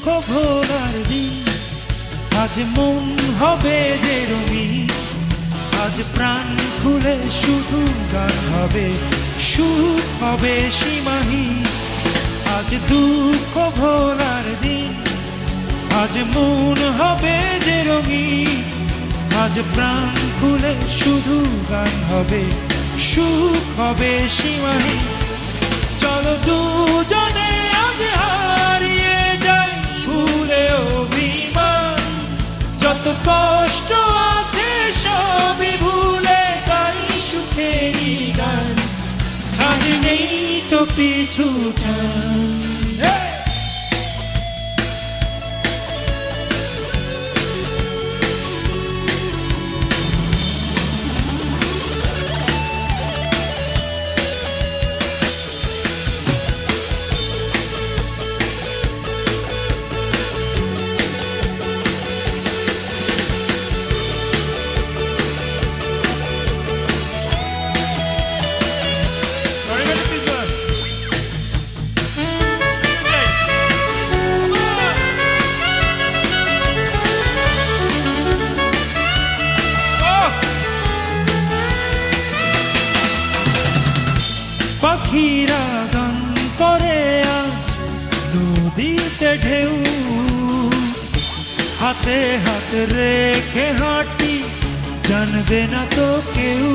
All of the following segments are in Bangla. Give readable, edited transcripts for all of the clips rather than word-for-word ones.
দুঃখ ভোলার দিন, আজ মন হবে যে রঙিন, আজ প্রাণ খুলে শুধু গান হবে, সুখ হবে সীমাহীন। আজ দুঃখ ভোলার দিন, আজ মন হবে যে রঙিন, আজ প্রাণ খুলে শুধু গান হবে, সুখ হবে সীমাহীন। চলো দুজনে আজ হারিয়ে যাই ভুলে অভিমান, যত কষ্ট আছে সবই ভুলে গাই সুখেরই গান, আজ নেই তো পিছু টান। পাখিরা গান করে আজ নদীতে ঢেউ, হাতে হাত রেখে হাঁটি জানবে না তো কেউ।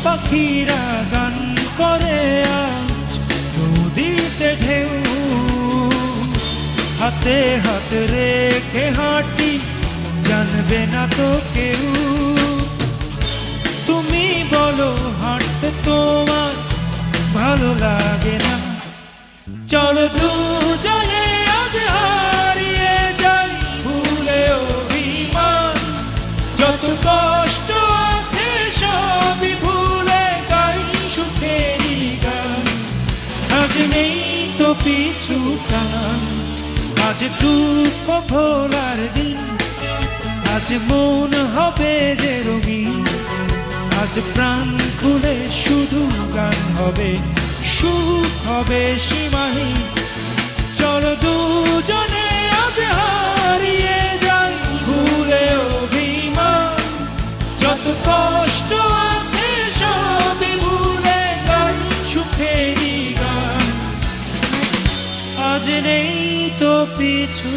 পাখিরা গান করে আজ নদীতে ঢেউ, হাতে হাত রেখে হাঁটি জানবে না তো কেউ। তুমি বলো হাঁটতে তোমার ভালো লাগে না, চলো দুজনে আজ হারিয়ে যাই ভুলে অভিমান, যত কষ্ট আছে সবই ভুলে গাই সুখেরই গান, আজ নেই তো পিছু টান। আজ দুঃখ ভোলার দিন, আজ মন হবে যে রঙিন, আজ প্রাণ খুলে শুধু গান হবে, সুখ হবে সীমাহীন। চলো দুজনে আজ হারিয়ে যাই ভুলে অভিমান, যত কষ্ট আছে সবই ভুলে গাই সুখেরই গান, আজ নেই তো পিছু